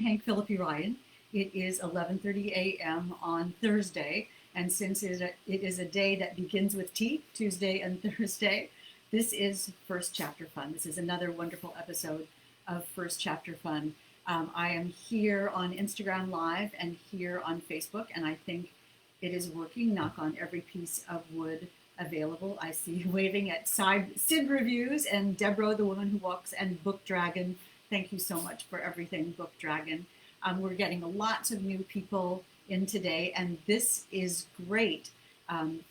Hank Philippi Ryan. It is 11:30 a.m. on Thursday, and since it is a day that begins with T, Tuesday and Thursday, this is First Chapter Fun. This is another wonderful episode of First Chapter Fun. I am here on Instagram Live and here on Facebook, and I think it is working. Knock on every piece of wood available. I see you waving at Sid Reviews and Deborah, the woman who walks, and Book Dragon. Thank you so much for everything, Book Dragon. We're getting lots of new people in today, and this is great.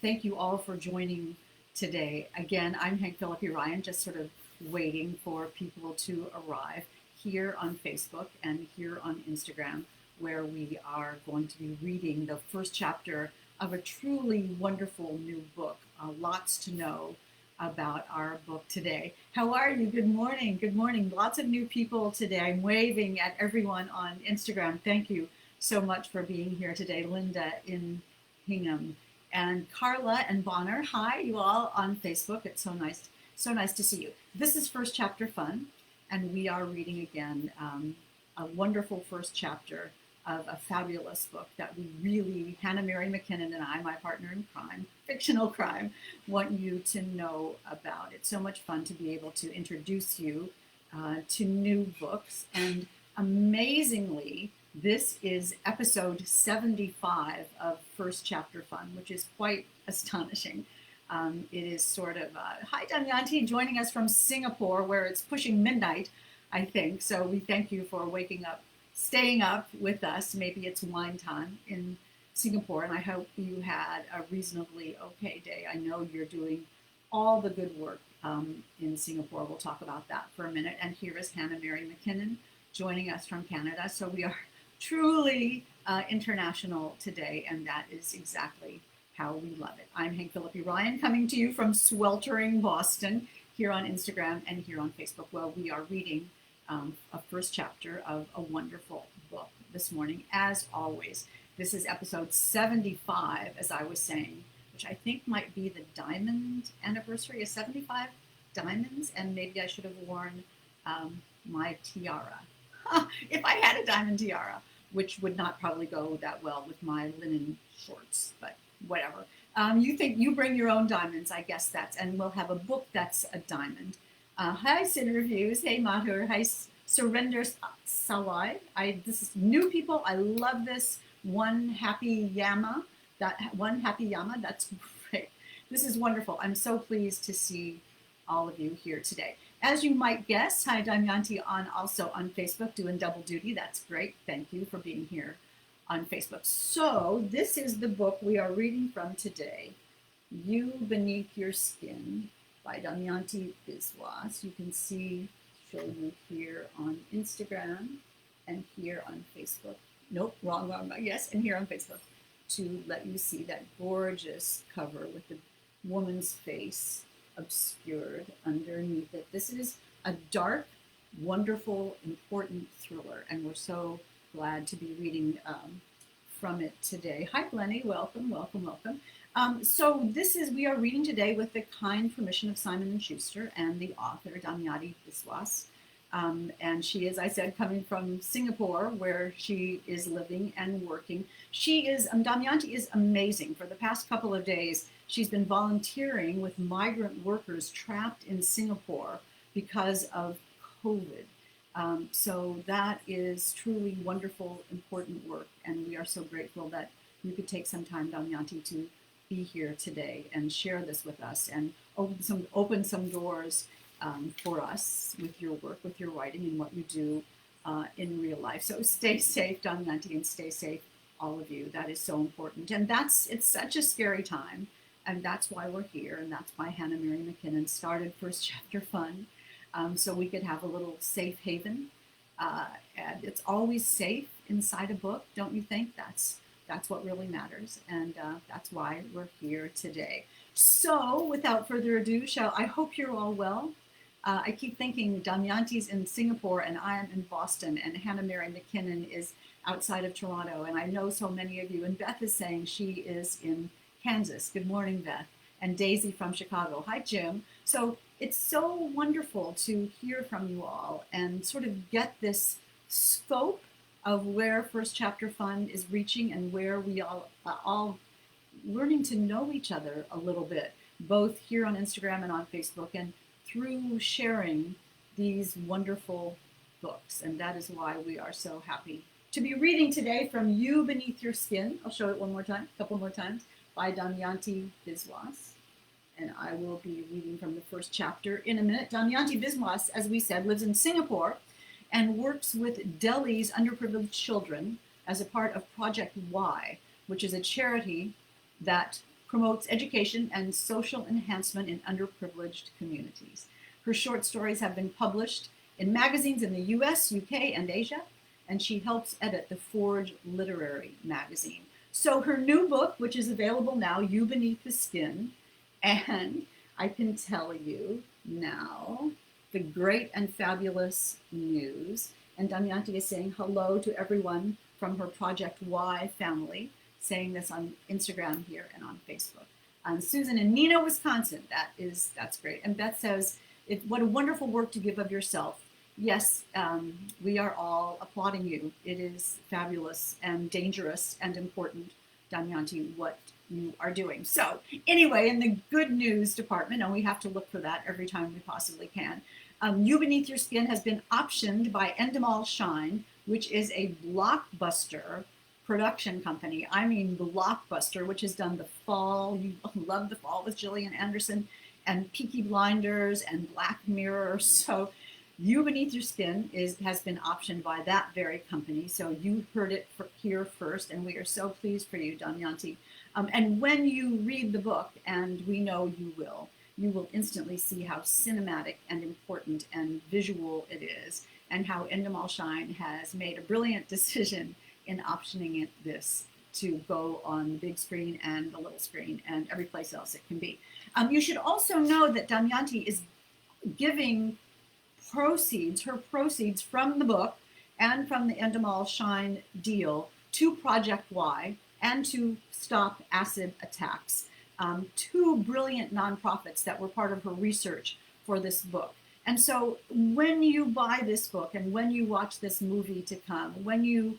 Thank you all for joining today. Again, I'm Hank Philippi Ryan, just sort of waiting for people to arrive here on Facebook and here on Instagram, where we are going to be reading the first chapter of a truly wonderful new book. Lots to know about our book today. How are you? Good morning. Good morning. Lots of new people today. I'm waving at everyone on Instagram. Thank you so much for being here today. Linda in Hingham and Carla and Bonner. Hi, you all on Facebook. It's so nice to see you. This is First Chapter Fun, and we are reading again a wonderful first chapter of a fabulous book that we really, Hannah Mary McKinnon and I, my partner in crime, fictional crime, want you to know about. It's so much fun to be able to introduce you to new books. And amazingly, this is episode 75 of First Chapter Fun, which is quite astonishing. It is sort of, hi Damyanti, joining us from Singapore, where it's pushing midnight, I think. So we thank you for waking up, staying up with us. Maybe it's wine time in Singapore, and I hope you had a reasonably okay day. I know you're doing all the good work in Singapore. We'll talk about that for a minute. And here is Hannah Mary McKinnon joining us from Canada. So we are truly international today, and that is exactly how we love it. I'm Hank Philippi Ryan, coming to you from sweltering Boston, here on Instagram and here on Facebook. Well, we are reading a first chapter of a wonderful book this morning, as always. This is episode 75, as I was saying, which I think might be the diamond anniversary of 75 diamonds, and maybe I should have worn my tiara. If I had a diamond tiara, which would not probably go that well with my linen shorts, but whatever. You think you bring your own diamonds, I guess that's, and we'll have a book that's a diamond. Hi, Sid Reviews. Hey, Mathur. Hi, Surrender Sawai. This is new people. I love this. One happy Yama. That's great. This is wonderful. I'm so pleased to see all of you here today. As you might guess, hi, Damyanti, also on Facebook, doing double duty. That's great. Thank you for being here on Facebook. So this is the book we are reading from today, You Beneath Your Skin, by Damyanti Biswas. You can show you here on Instagram and here on Facebook. Nope, wrong. Yes, and here on Facebook, to let you see that gorgeous cover with the woman's face obscured underneath it. This is a dark, wonderful, important thriller, and we're so glad to be reading from it today. Hi, Glennie. Welcome. So we are reading today with the kind permission of Simon & Schuster and the author, Damyanti Biswas. And she is, I said, coming from Singapore, where she is living and working. Damyanti is amazing. For the past couple of days, she's been volunteering with migrant workers trapped in Singapore because of COVID. So that is truly wonderful, important work. And we are so grateful that you could take some time, Damyanti, to be here today and share this with us and open some doors for us with your work, with your writing, and what you do in real life. So stay safe, Damyanti, and stay safe, all of you. That is so important. And it's such a scary time. And that's why we're here. And that's why Hannah Mary McKinnon started First Chapter Fun. So we could have a little safe haven. And it's always safe inside a book, don't you think? That's what really matters. And that's why we're here today. So without further ado, I hope you're all well. I keep thinking Damyanti's in Singapore and I am in Boston, and Hannah Mary McKinnon is outside of Toronto. And I know so many of you, and Beth is saying she is in Kansas. Good morning, Beth. And Daisy from Chicago. Hi, Jim. So it's so wonderful to hear from you all and sort of get this scope of where First Chapter Fund is reaching and where we all learning to know each other a little bit, both here on Instagram and on Facebook, and through sharing these wonderful books. And that is why we are so happy to be reading today from You Beneath Your Skin. I'll show it one more time, a couple more times, by Damyanti Biswas. And I will be reading from the first chapter in a minute. Damyanti Biswas, as we said, lives in Singapore and works with Delhi's underprivileged children as a part of Project Y, which is a charity that promotes education and social enhancement in underprivileged communities. Her short stories have been published in magazines in the US, UK, and Asia, and she helps edit the Forge Literary magazine. So her new book, which is available now, You Beneath the Skin, and I can tell you now the great and fabulous news. And Damyanti is saying hello to everyone from her Project Y family, saying this on Instagram here and on Facebook. Susan in Neenah, Wisconsin, that's great. And Beth says, what a wonderful work to give of yourself. Yes, we are all applauding you. It is fabulous and dangerous and important, Damyanti, what you are doing. So anyway, in the good news department, and we have to look for that every time we possibly can, You Beneath Your Skin has been optioned by Endemol Shine, which is a blockbuster production company. I mean blockbuster, which has done The Fall. You love The Fall with Gillian Anderson, and Peaky Blinders and Black Mirror. So You Beneath Your Skin has been optioned by that very company. So you heard it here first, and we are so pleased for you, Damyanti. And when you read the book, and we know you will instantly see how cinematic and important and visual it is, and how Endemol Shine has made a brilliant decision in optioning this to go on the big screen and the little screen and every place else it can be. You should also know that Damyanti is giving her proceeds from the book and from the Endemol Shine deal to Project Y and to Stop Acid Attacks, two brilliant nonprofits that were part of her research for this book. And so when you buy this book and when you watch this movie to come, when you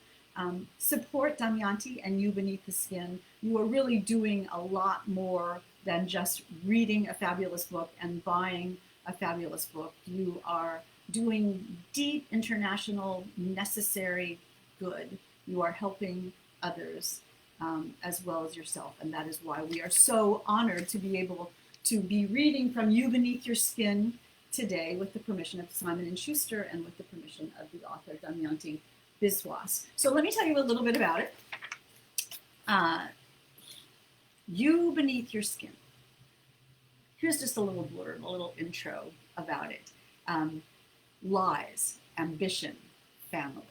support Damyanti and You Beneath the Skin, you are really doing a lot more than just reading a fabulous book and buying a fabulous book. You are doing deep international necessary good. You are helping others as well as yourself. And that is why we are so honored to be able to be reading from You Beneath Your Skin today with the permission of Simon & Schuster and with the permission of the author Damyanti Biswas. So let me tell you a little bit about it. You Beneath Your Skin. Here's just a little blurb, a little intro about it. Lies, ambition, family.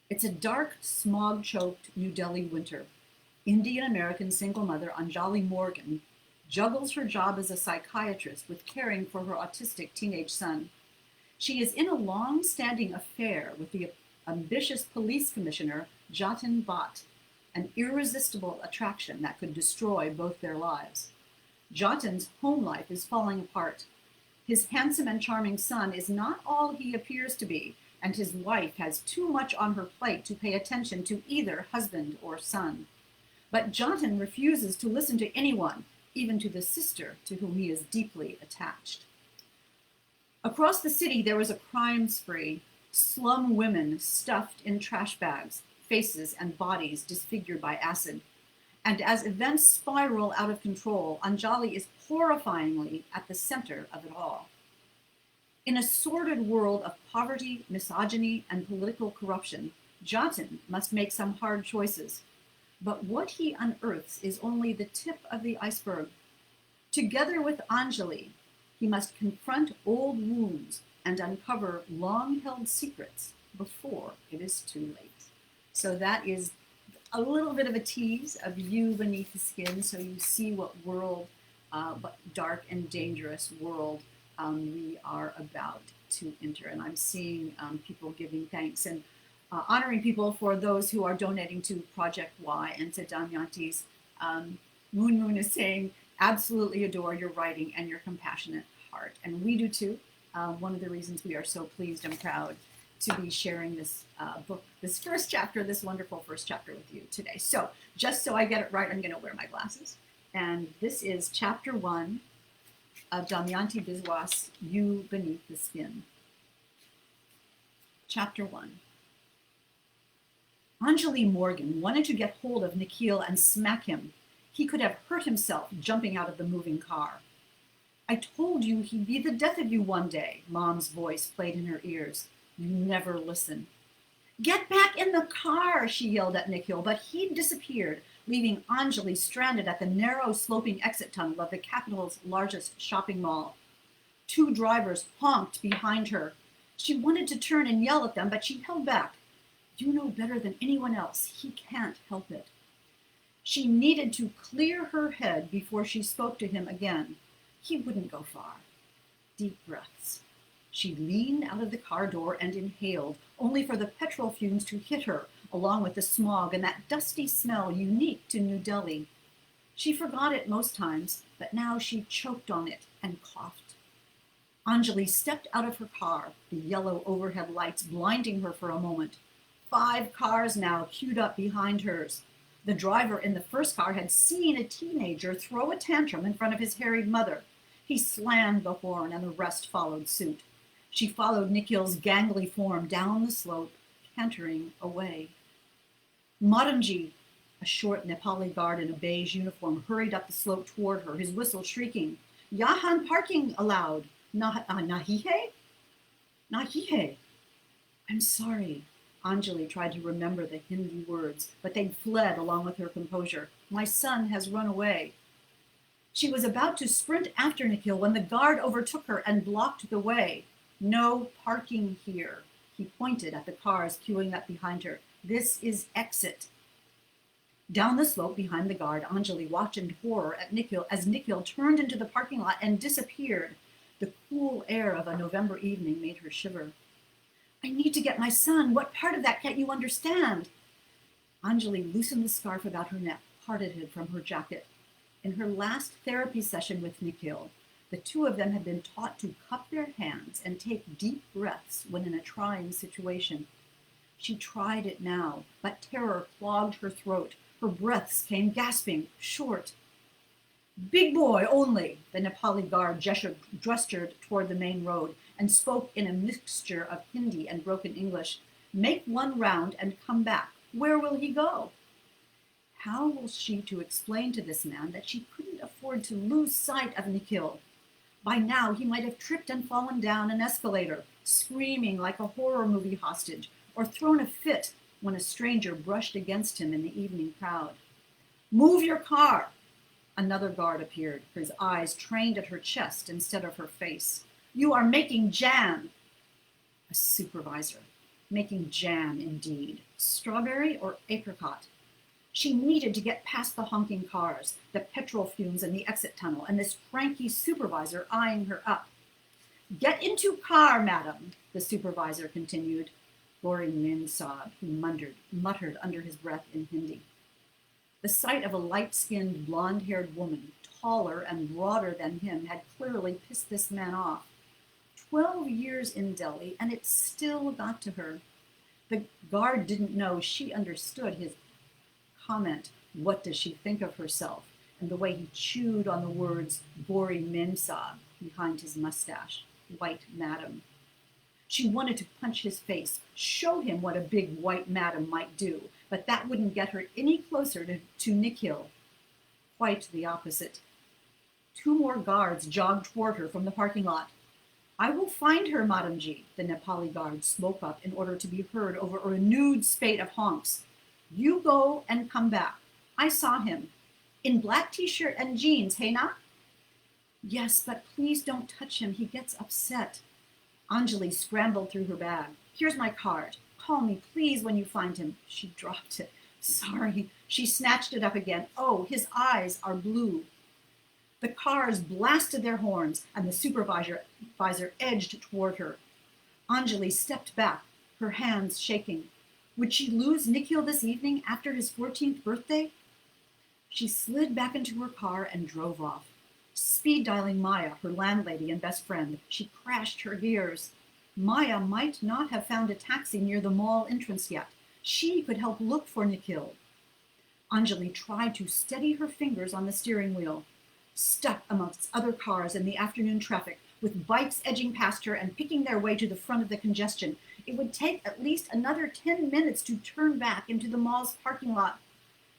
It's a dark, smog-choked New Delhi winter. Indian-American single mother Anjali Morgan juggles her job as a psychiatrist with caring for her autistic teenage son. She is in a long-standing affair with the ambitious police commissioner Jatin Bhatt, an irresistible attraction that could destroy both their lives. Jatin's home life is falling apart. His handsome and charming son is not all he appears to be, and his wife has too much on her plate to pay attention to either husband or son. But Jatin refuses to listen to anyone, even to the sister to whom he is deeply attached. Across the city, there was a crime spree. Slum women stuffed in trash bags, faces and bodies disfigured by acid. And as events spiral out of control, Anjali is horrifyingly at the center of it all. In a sordid world of poverty, misogyny, and political corruption, Jatin must make some hard choices. But what he unearths is only the tip of the iceberg. Together with Anjali, he must confront old wounds and uncover long-held secrets before it is too late. So that is a little bit of a tease of You Beneath the Skin, so you see what dark and dangerous world we are about to enter. And I'm seeing people giving thanks and honoring people for those who are donating to Project Y and to Damyanti's. Moon is saying, absolutely adore your writing and your compassionate heart. And we do too. One of the reasons we are so pleased and proud to be sharing this book, this first chapter, this wonderful first chapter with you today. So just so I get it right, I'm going to wear my glasses. And this is chapter 1 of Damyanti Biswas, You Beneath the Skin. Chapter 1. Anjali Morgan wanted to get hold of Nikhil and smack him. He could have hurt himself jumping out of the moving car. I told you he'd be the death of you one day, Mom's voice played in her ears. You never listen. Get back in the car, she yelled at Nikhil, but he'd disappeared, leaving Anjali stranded at the narrow, sloping exit tunnel of the capital's largest shopping mall. 2 drivers honked behind her. She wanted to turn and yell at them, but she held back. You know better than anyone else. He can't help it. She needed to clear her head before she spoke to him again. He wouldn't go far. Deep breaths. She leaned out of the car door and inhaled, only for the petrol fumes to hit her, along with the smog and that dusty smell unique to New Delhi. She forgot it most times, but now she choked on it and coughed. Anjali stepped out of her car, the yellow overhead lights blinding her for a moment. 5 cars now queued up behind hers. The driver in the first car had seen a teenager throw a tantrum in front of his harried mother. He slammed the horn and the rest followed suit. She followed Nikhil's gangly form down the slope, cantering away. Madamji, a short Nepali guard in a beige uniform, hurried up the slope toward her, his whistle shrieking. Yahan parking allowed. Nahi hai? Nahi hai. I'm sorry. Anjali tried to remember the Hindi words, but they'd fled along with her composure. My son has run away. She was about to sprint after Nikhil when the guard overtook her and blocked the way. No parking here. He pointed at the cars queuing up behind her. This is exit. Down the slope behind the guard, Anjali watched in horror at Nikhil as Nikhil turned into the parking lot and disappeared. The cool air of a November evening made her shiver. I need to get my son. What part of that can't you understand? Anjali loosened the scarf about her neck, parted it from her jacket. In her last therapy session with Nikhil, the 2 of them had been taught to cup their hands and take deep breaths when in a trying situation. She tried it now, but terror clogged her throat. Her breaths came gasping, short. Big boy only, the Nepali guard gestured toward the main road and spoke in a mixture of Hindi and broken English. Make 1 round and come back. Where will he go? How was she to explain to this man that she couldn't afford to lose sight of Nikhil? By now, he might have tripped and fallen down an escalator, screaming like a horror movie hostage, or thrown a fit when a stranger brushed against him in the evening crowd. Move your car! Another guard appeared, his eyes trained at her chest instead of her face. You are making jam! A supervisor. Making jam, indeed. Strawberry or apricot? She needed to get past the honking cars, the petrol fumes in the exit tunnel, and this cranky supervisor eyeing her up. Get into car, madam, the supervisor continued. Gauri Min sobbed, he muttered under his breath in Hindi. The sight of a light-skinned, blonde-haired woman, taller and broader than him, had clearly pissed this man off. 12 years in Delhi, and it still got to her. The guard didn't know she understood his comment, what does she think of herself, and the way he chewed on the words Gauri Memsa behind his mustache, white madam. She wanted to punch his face, show him what a big white madam might do, but that wouldn't get her any closer to Nikhil. Quite the opposite. 2 more guards jogged toward her from the parking lot. I will find her, Madamji, the Nepali guard spoke up in order to be heard over a renewed spate of honks. You go and come back. I saw him. In black t-shirt and jeans, hey na? Yes, but please don't touch him. He gets upset. Anjali scrambled through her bag. Here's my card. Call me, please, when you find him. She dropped it. Sorry. She snatched it up again. Oh, his eyes are blue. The cars blasted their horns, and the supervisor edged toward her. Anjali stepped back, her hands shaking. Would she lose Nikhil this evening after his 14th birthday? She slid back into her car and drove off. Speed dialing Maya, her landlady and best friend, she crashed her gears. Maya might not have found a taxi near the mall entrance yet. She could help look for Nikhil. Anjali tried to steady her fingers on the steering wheel. Stuck amongst other cars in the afternoon traffic, with bikes edging past her and picking their way to the front of the congestion, it would take at least another 10 minutes to turn back into the mall's parking lot.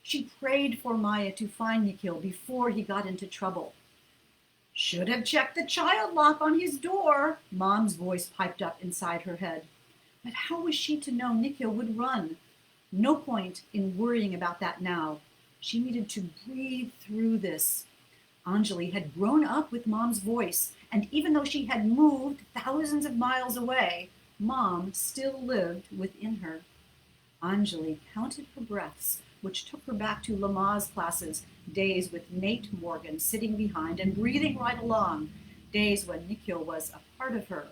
She prayed for Maya to find Nikhil before he got into trouble. Should have checked the child lock on his door, Mom's voice piped up inside her head. But how was she to know Nikhil would run? No point in worrying about that now. She needed to breathe through this. Anjali had grown up with Mom's voice, and even though she had moved thousands of miles away, Mom still lived within her. Anjali counted her breaths, which took her back to Lamaze classes, days with Nate Morgan sitting behind and breathing right along, days when Nikhil was a part of her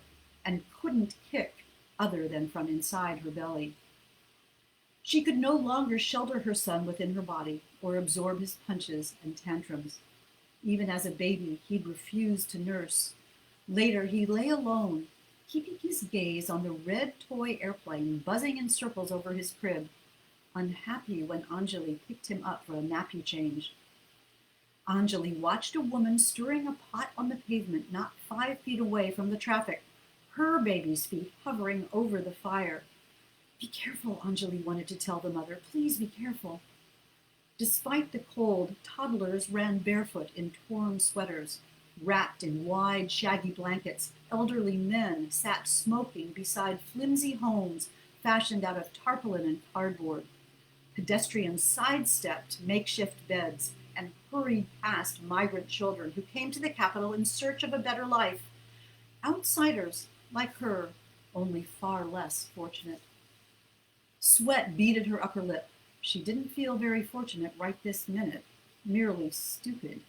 and couldn't kick other than from inside her belly. She could no longer shelter her son within her body or absorb his punches and tantrums. Even as a baby, he'd refused to nurse. Later, he lay alone, keeping his gaze on the red toy airplane buzzing in circles over his crib, unhappy when Anjali picked him up for a nappy change. Anjali watched a woman stirring a pot on the pavement not 5 feet away from the traffic, her baby's feet hovering over the fire. Be careful, Anjali wanted to tell the mother. Please be careful. Despite the cold, toddlers ran barefoot in torn sweaters. Wrapped in wide, shaggy blankets, elderly men sat smoking beside flimsy homes fashioned out of tarpaulin and cardboard. Pedestrians sidestepped makeshift beds and hurried past migrant children who came to the capital in search of a better life. Outsiders like her, only far less fortunate. Sweat beaded her upper lip. She didn't feel very fortunate right this minute, merely stupid.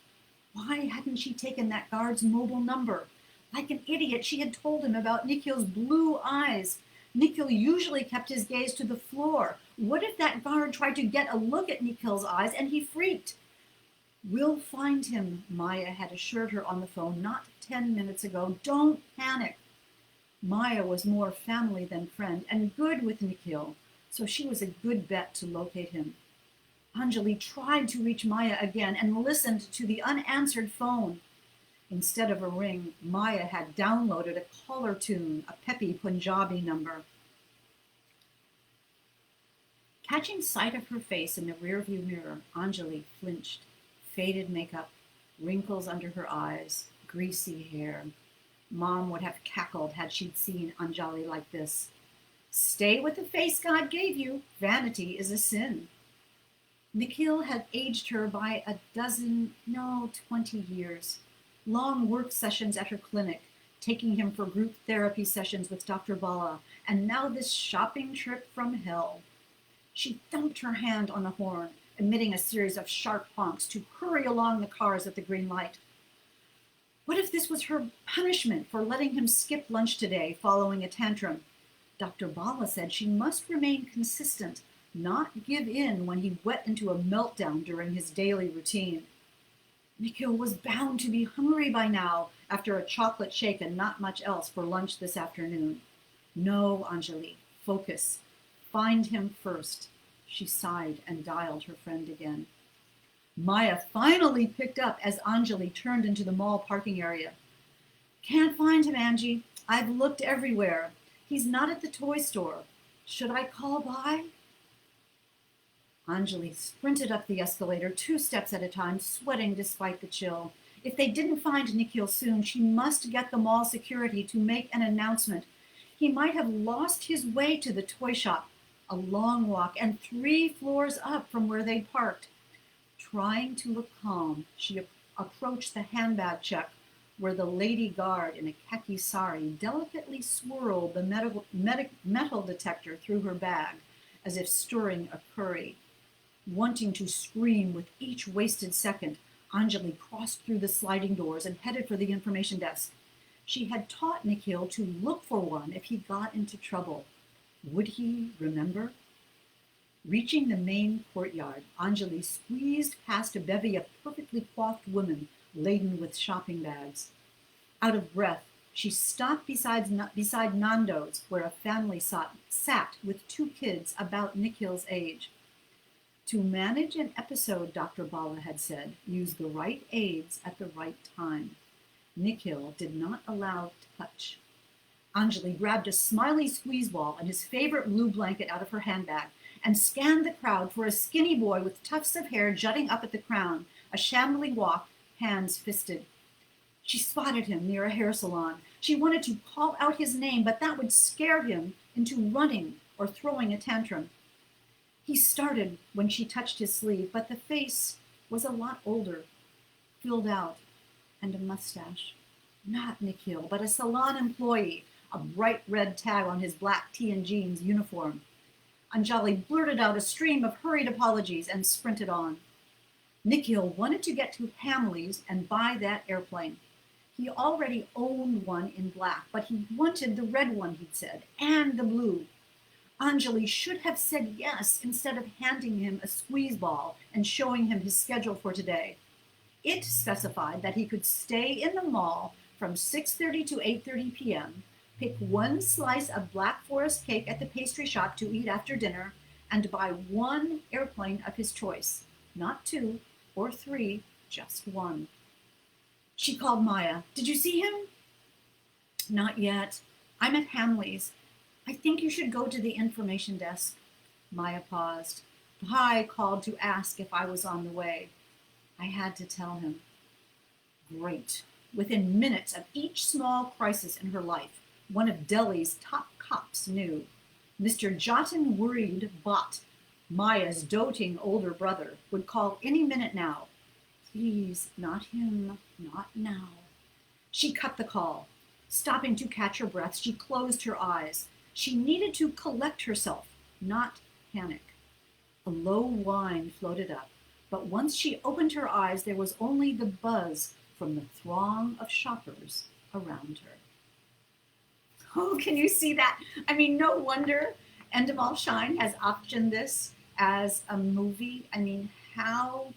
Why hadn't she taken that guard's mobile number? Like an idiot, she had told him about Nikhil's blue eyes. Nikhil usually kept his gaze to the floor. What if that guard tried to get a look at Nikhil's eyes and he freaked? We'll find him, Maya had assured her on the phone not 10 minutes ago. Don't panic. Maya was more family than friend and good with Nikhil, so she was a good bet to locate him. Anjali tried to reach Maya again and listened to the unanswered phone. Instead of a ring, Maya had downloaded a caller tune, a peppy Punjabi number. Catching sight of her face in the rearview mirror, Anjali flinched. Faded makeup, wrinkles under her eyes, greasy hair. Mom would have cackled had she'd seen Anjali like this. Stay with the face God gave you. Vanity is a sin. Nikhil had aged her by 20 years. Long work sessions at her clinic, taking him for group therapy sessions with Dr. Bala, and now this shopping trip from hell. She thumped her hand on the horn, emitting a series of sharp honks to hurry along the cars at the green light. What if this was her punishment for letting him skip lunch today following a tantrum? Dr. Bala said she must remain consistent, not give in when he went into a meltdown during his daily routine. Nikhil was bound to be hungry by now after a chocolate shake and not much else for lunch this afternoon. No, Anjali, focus. Find him first. She sighed and dialed her friend again. Maya finally picked up as Anjali turned into the mall parking area. Can't find him, Angie. I've looked everywhere. He's not at the toy store. Should I call by? Anjali sprinted up the escalator 2 steps at a time, sweating despite the chill. If they didn't find Nikhil soon, she must get the mall security to make an announcement. He might have lost his way to the toy shop, a long walk, and 3 floors up from where they'd parked. Trying to look calm, she approached the handbag check, where the lady guard in a khaki sari delicately swirled the metal detector through her bag, as if stirring a curry. Wanting to scream with each wasted second, Anjali crossed through the sliding doors and headed for the information desk. She had taught Nikhil to look for one if he got into trouble. Would he remember? Reaching the main courtyard, Anjali squeezed past a bevy of perfectly coiffed women laden with shopping bags. Out of breath, She stopped beside Nando's, where a family sat with two kids about Nikhil's age. To manage an episode, Dr. Bala had said, use the right aids at the right time. Nikhil did not allow touch. Anjali grabbed a smiley squeeze ball and his favorite blue blanket out of her handbag and scanned the crowd for a skinny boy with tufts of hair jutting up at the crown, a shambling walk, hands fisted. She spotted him near a hair salon. She wanted to call out his name, but that would scare him into running or throwing a tantrum. He started when she touched his sleeve, but the face was a lot older, filled out, and a mustache. Not Nikhil, but a salon employee, a bright red tag on his black tee and jeans uniform. Anjali blurted out a stream of hurried apologies and sprinted on. Nikhil wanted to get to Hamley's and buy that airplane. He already owned one in black, but he wanted the red one, he'd said, and the blue. Anjali should have said yes instead of handing him a squeeze ball and showing him his schedule for today. It specified that he could stay in the mall from 6:30 to 8:30 p.m., pick one slice of Black Forest cake at the pastry shop to eat after dinner, and buy one airplane of his choice. Not two or three, just one. She called Maya. Did you see him? Not yet. I'm at Hamley's. I think you should go to the information desk. Maya paused. Bhai called to ask if I was on the way. I had to tell him. Great. Within minutes of each small crisis in her life, one of Delhi's top cops knew. Mr. Jatin worried Bhatt, Maya's doting older brother, would call any minute now. Please, not him, not now. She cut the call. Stopping to catch her breath, she closed her eyes. She needed to collect herself, not panic. A low whine floated up, but once she opened her eyes, there was only the buzz from the throng of shoppers around her. Oh, can you see that? I mean, no wonder Endemol Shine has optioned this as a movie. I mean, how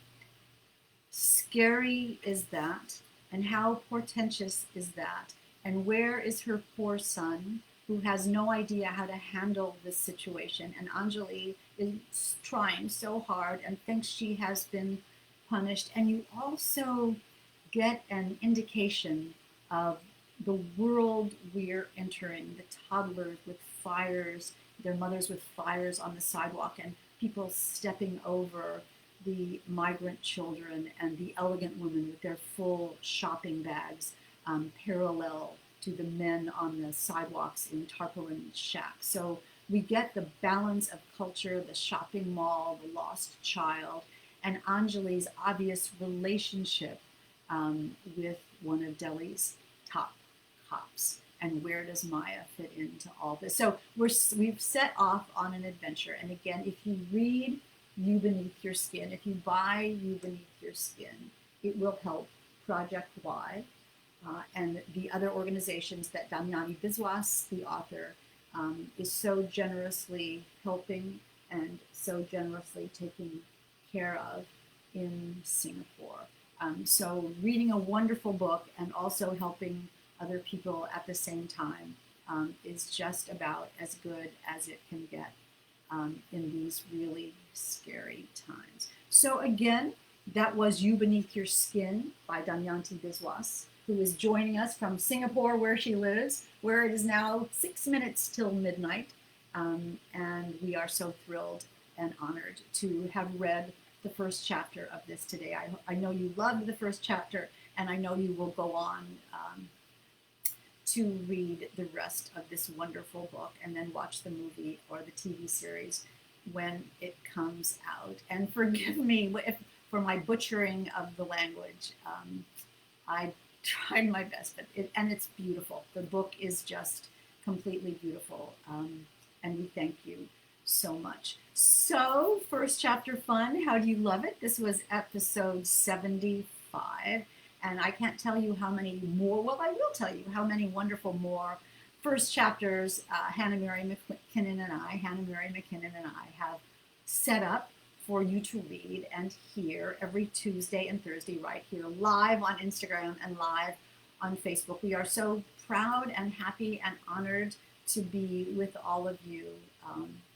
scary is that? And how portentous is that? And where is her poor son, who has no idea how to handle this situation? And Anjali is trying so hard and thinks she has been punished. And you also get an indication of the world we're entering, the toddlers with fires, their mothers with fires on the sidewalk, and people stepping over the migrant children and the elegant women with their full shopping bags, parallel to the men on the sidewalks in tarpaulin shacks. So we get the balance of culture, the shopping mall, the lost child, and Anjali's obvious relationship with one of Delhi's top cops. And where does Maya fit into all this? So we've set off on an adventure. And again, if you read You Beneath Your Skin, if you buy You Beneath Your Skin, it will help Project Y and the other organizations that Damyani Biswas, the author, is so generously helping and so generously taking care of in Singapore. So reading a wonderful book and also helping other people at the same time is just about as good as it can get in these really scary times. So again, that was You Beneath Your Skin by Damyanti Biswas, who is joining us from Singapore, where she lives, where it is now 6 minutes till midnight. And we are so thrilled and honored to have read the first chapter of this today. I know you loved the first chapter, and I know you will go on to read the rest of this wonderful book and then watch the movie or the TV series when it comes out. And forgive me for my butchering of the language. I tried my best, but it's beautiful. The book is just completely beautiful, and we thank you so much. So, first chapter fun, how do you love it? This was episode 75. And I can't tell you how many more, well, I will tell you how many wonderful more first chapters Hannah Mary McKinnon and I have set up for you to read and hear every Tuesday and Thursday right here live on Instagram and live on Facebook. We are so proud and happy and honored to be with all of you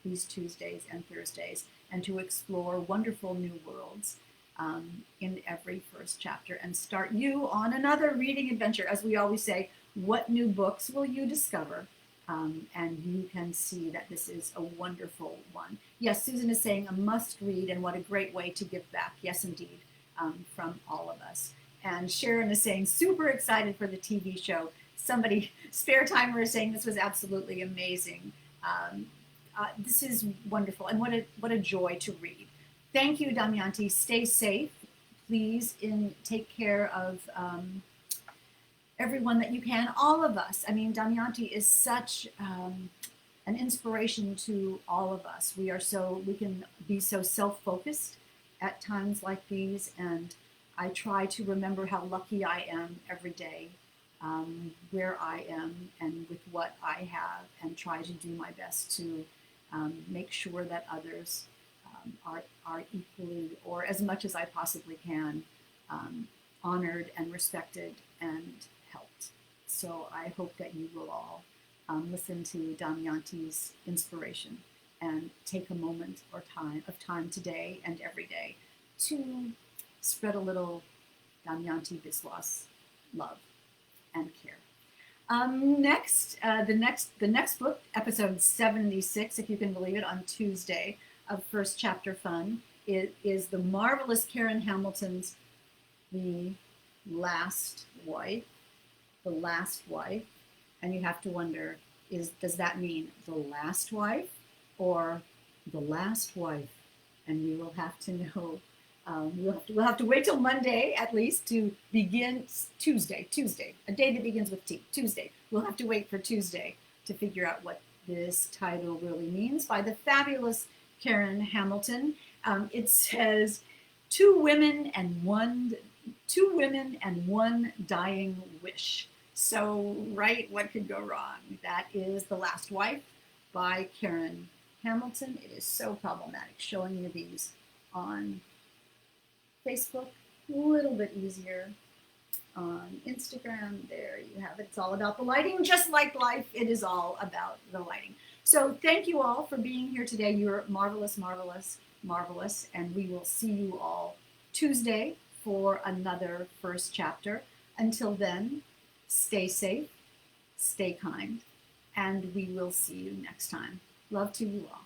these Tuesdays and Thursdays and to explore wonderful new worlds in every first chapter and start you on another reading adventure. As we always say, what new books will you discover? And you can see that this is a wonderful one. Yes, Susan is saying a must read, and what a great way to give back. Yes, indeed, from all of us. And Sharon is saying, super excited for the TV show. Somebody, Spare Timer, is saying this was absolutely amazing. This is wonderful, and what a joy to read. Thank you, Damyanti. Stay safe. Please take care of everyone that you can, all of us. I mean, Damyanti is such an inspiration to all of us. We can be so self-focused at times like these, and I try to remember how lucky I am every day, where I am and with what I have, and try to do my best to make sure that others are equally, or as much as I possibly can, honored and respected and helped. So I hope that you will all listen to Damyanti's inspiration and take a moment or time today and every day to spread a little Damyanti Biswas love and care. The next book, episode 76, if you can believe it, on Tuesday of First Chapter Fun, is the marvelous Karen Hamilton's The Last Wife. The Last Wife. And you have to wonder, does that mean the last wife or the last wife? And you will have to know. We'll have to wait till Monday at least to begin Tuesday, a day that begins with T, Tuesday. We'll have to wait for Tuesday to figure out what this title really means by the fabulous Karen Hamilton. It says, two women and one dying wish. So, right, what could go wrong? That is The Last Wife by Karen Hamilton. It is so problematic showing you these on Facebook, a little bit easier on Instagram. There you have it. It's all about the lighting. Just like life, it is all about the lighting. So thank you all for being here today. You're marvelous, marvelous, marvelous. And we will see you all Tuesday for another first chapter. Until then, stay safe, stay kind, and we will see you next time. Love to you all.